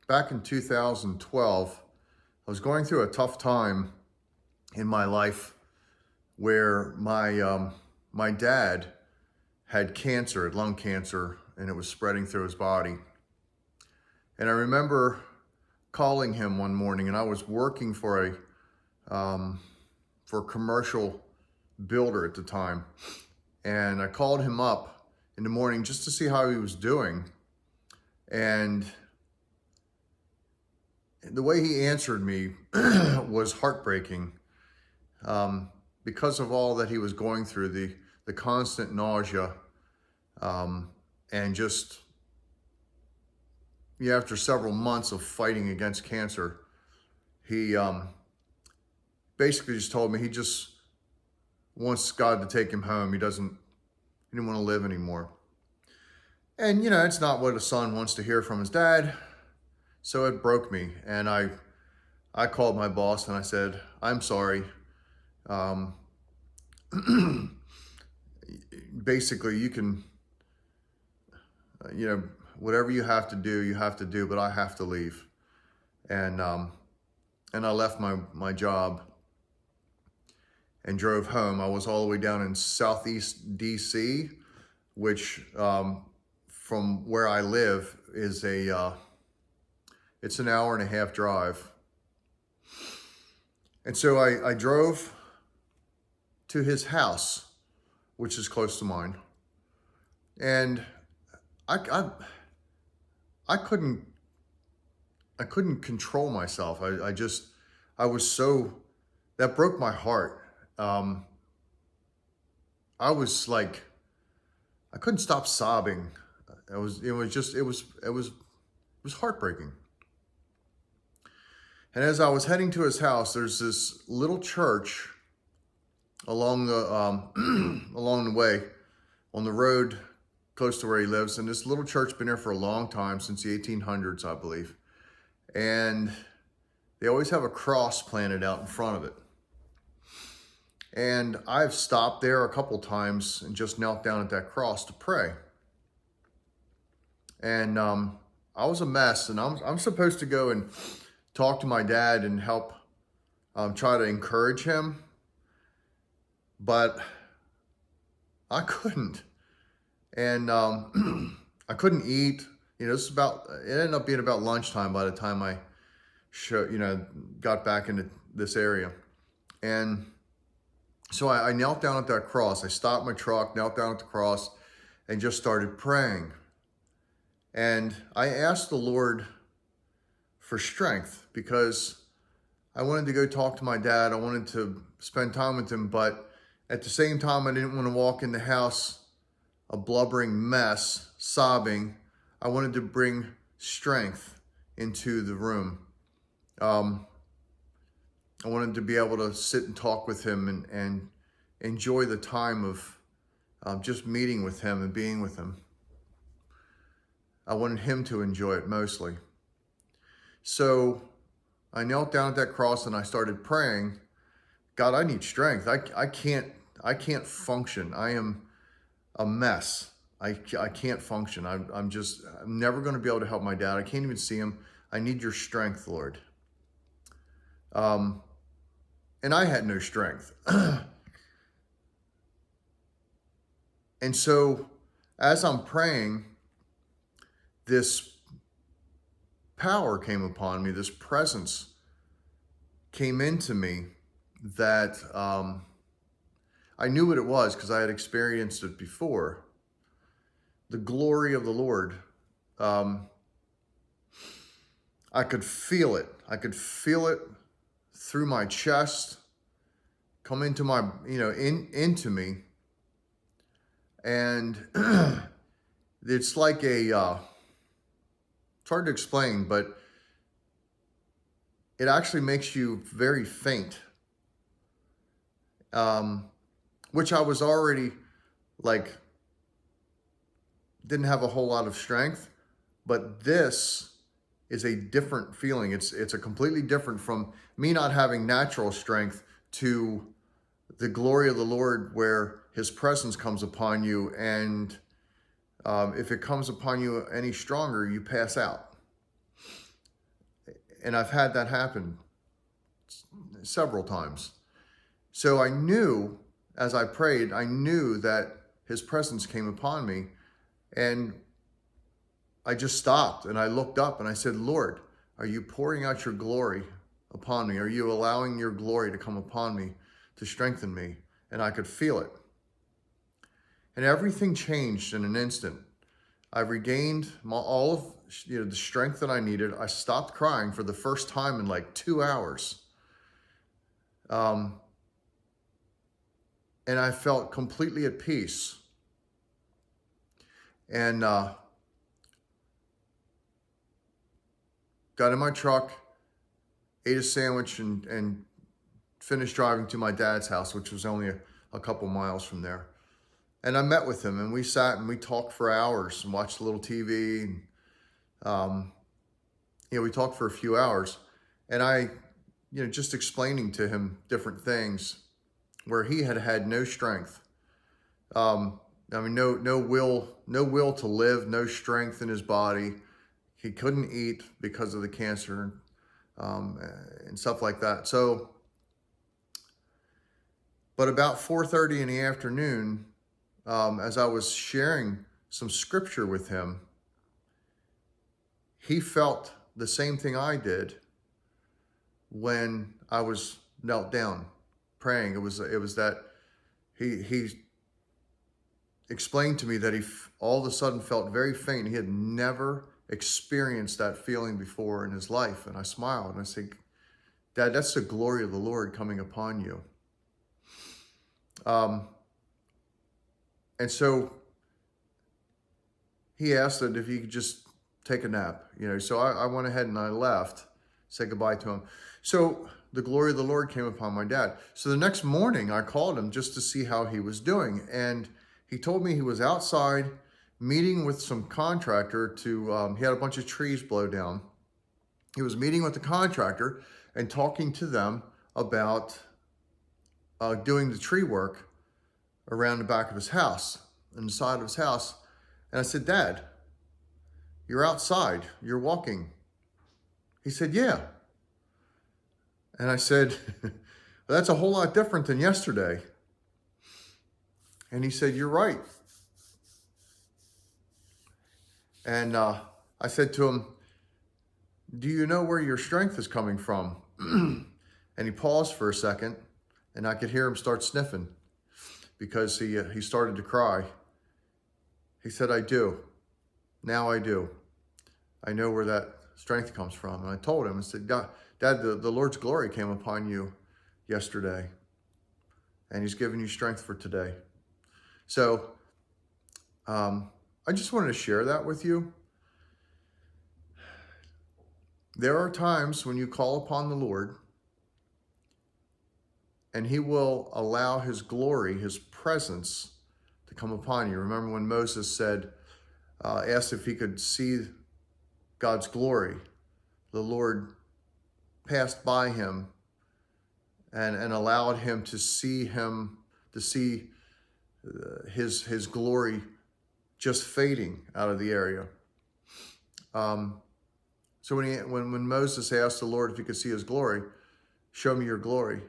back in 2012, I was going through a tough time in my life where my dad had cancer, had lung cancer, and it was spreading through his body. And I remember calling him one morning, and I was working for a commercial builder at the time. And I called him up in the morning just to see how he was doing. And the way he answered me was heartbreaking, because of all that he was going through, the constant nausea, and just, after several months of fighting against cancer, he basically just told me he just wants God to take him home. He didn't want to live anymore. And, it's not what a son wants to hear from his dad. So it broke me. And I called my boss and I said, I'm sorry. Basically, you can, whatever you have to do, but I have to leave. And I left my job and drove home. I was all the way down in Southeast DC, which, from where I live is it's an hour and a half drive. And so I drove to his house, which is close to mine. And I couldn't control myself. I was so, that broke my heart. I was like, I couldn't stop sobbing. It was heartbreaking. And as I was heading to his house, there's this little church along the way, on the road close to where he lives. And this little church been there for a long time, since the 1800s, I believe. And they always have a cross planted out in front of it. And I've stopped there a couple times and just knelt down at that cross to pray. And I was a mess, and I'm supposed to go and talk to my dad and help try to encourage him, but I couldn't. And I couldn't eat. It ended up being about lunchtime by the time I got back into this area. And so I knelt down at that cross. I stopped my truck, knelt down at the cross, and just started praying. And I asked the Lord for strength, because I wanted to go talk to my dad. I wanted to spend time with him, but at the same time, I didn't want to walk in the house a blubbering mess, sobbing. I wanted to bring strength into the room. I wanted to be able to sit and talk with him and enjoy the time of just meeting with him and being with him. I wanted him to enjoy it mostly. So I knelt down at that cross and I started praying, God, I need strength. I can't function. I am a mess. I can't function. I'm never going to be able to help my dad. I can't even see him. I need your strength, Lord. And I had no strength. And so as I'm praying, this power came upon me, this presence came into me that I knew what it was because I had experienced it before. The glory of the Lord. I could feel it. I could feel it through my chest, come into my, into me. And it's like it's hard to explain, but it actually makes you very faint. Which I was already didn't have a whole lot of strength, but this is a different feeling. It's a completely different from me not having natural strength to the glory of the Lord, where his presence comes upon you. And if it comes upon you any stronger, you pass out. And I've had that happen several times. So I knew, as I prayed, I knew that his presence came upon me. And I just stopped and I looked up and I said, Lord, are you pouring out your glory upon me? Are you allowing your glory to come upon me to strengthen me? And I could feel it. And everything changed in an instant. I regained all of the strength that I needed. I stopped crying for the first time in like 2 hours. And I felt completely at peace. And got in my truck, ate a sandwich, and finished driving to my dad's house, which was only a couple miles from there. And I met with him, and we sat and we talked for hours and watched a little TV. And, we talked for a few hours, and I, just explaining to him different things where he had had no strength. No will to live, no strength in his body. He couldn't eat because of the cancer, and stuff like that. So, but about 4:30 in the afternoon, as I was sharing some scripture with him, he felt the same thing I did when I was knelt down praying. It was that he explained to me that he all of a sudden felt very faint. He had never experienced that feeling before in his life. And I smiled and I said, Dad, that's the glory of the Lord coming upon you. And so he asked that if he could just take a nap, so I went ahead and I left, said goodbye to him. So the glory of the Lord came upon my dad. So the next morning I called him just to see how he was doing. And he told me he was outside meeting with some contractor he had a bunch of trees blow down. He was meeting with the contractor and talking to them about doing the tree work around the back of his house and the side of his house. And I said, Dad, you're outside, you're walking. He said, yeah. And I said, well, that's a whole lot different than yesterday. And he said, you're right. And I said to him, do you know where your strength is coming from? And he paused for a second, and I could hear him start sniffing because he started to cry. He said, I do. Now I do. I know where that strength comes from. And I told him, I said, Dad, the Lord's glory came upon you yesterday, and he's given you strength for today. So I just wanted to share that with you. There are times when you call upon the Lord and he will allow his glory, his presence to come upon you. Remember when Moses said, asked if he could see God's glory, the Lord passed by him and allowed him to see his glory just fading out of the area. So when Moses asked the Lord if he could see his glory, show me your glory,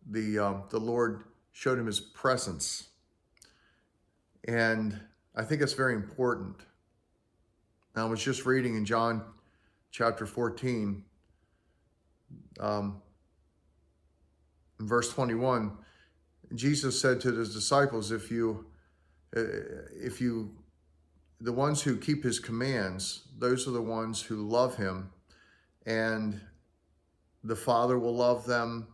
the Lord showed him his presence. And I think it's very important. I was just reading in John chapter 14, in verse 21, Jesus said to his disciples, if you, the ones who keep his commands, those are the ones who love him, and the Father will love them,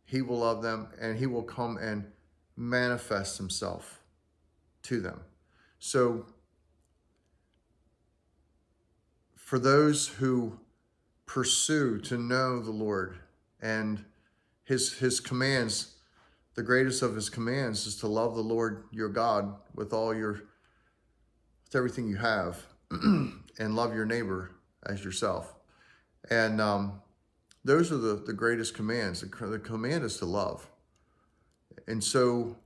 he will love them, and he will come and manifest himself to them. So for those who pursue to know the Lord and his commands, the greatest of his commands is to love the Lord your God with everything you have and love your neighbor as yourself. And those are the greatest commands. The command is to love. And so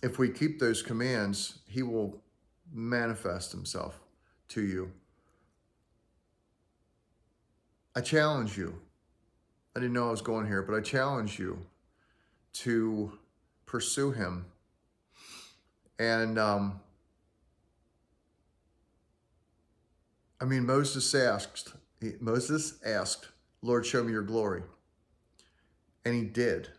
if we keep those commands, he will manifest himself to you. I challenge you. I didn't know I was going here, but I challenge you to pursue him. And Moses asked, Lord, show me your glory. And he did.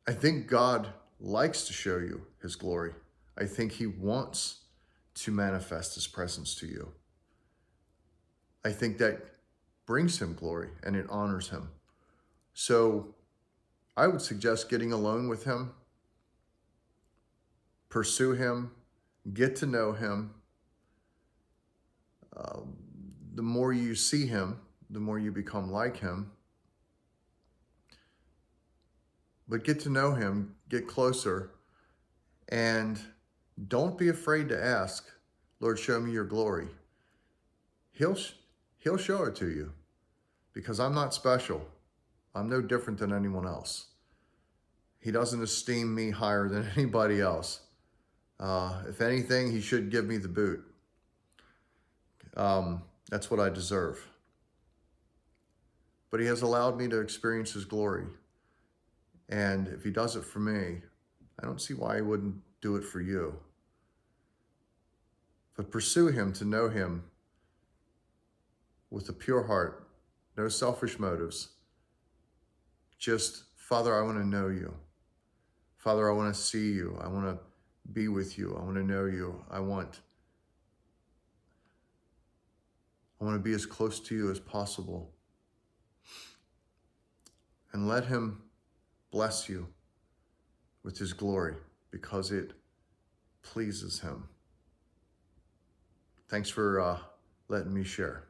I think God likes to show you his glory. I think he wants to manifest his presence to you. I think that brings him glory and it honors him. So I would suggest getting alone with him, pursue him, get to know him. The more you see him, the more you become like him. But get to know him, get closer, and don't be afraid to ask, Lord, show me your glory. He'll show it to you, because I'm not special. I'm no different than anyone else. He doesn't esteem me higher than anybody else. If anything, he should give me the boot. That's what I deserve. But he has allowed me to experience his glory. And if he does it for me, I don't see why he wouldn't do it for you. But pursue him to know him with a pure heart, no selfish motives. Just, Father, I want to know you. Father, I want to see you. I want to be with you. I want to know you. I want to be as close to you as possible. And let him bless you with his glory, because it pleases him. Thanks for letting me share.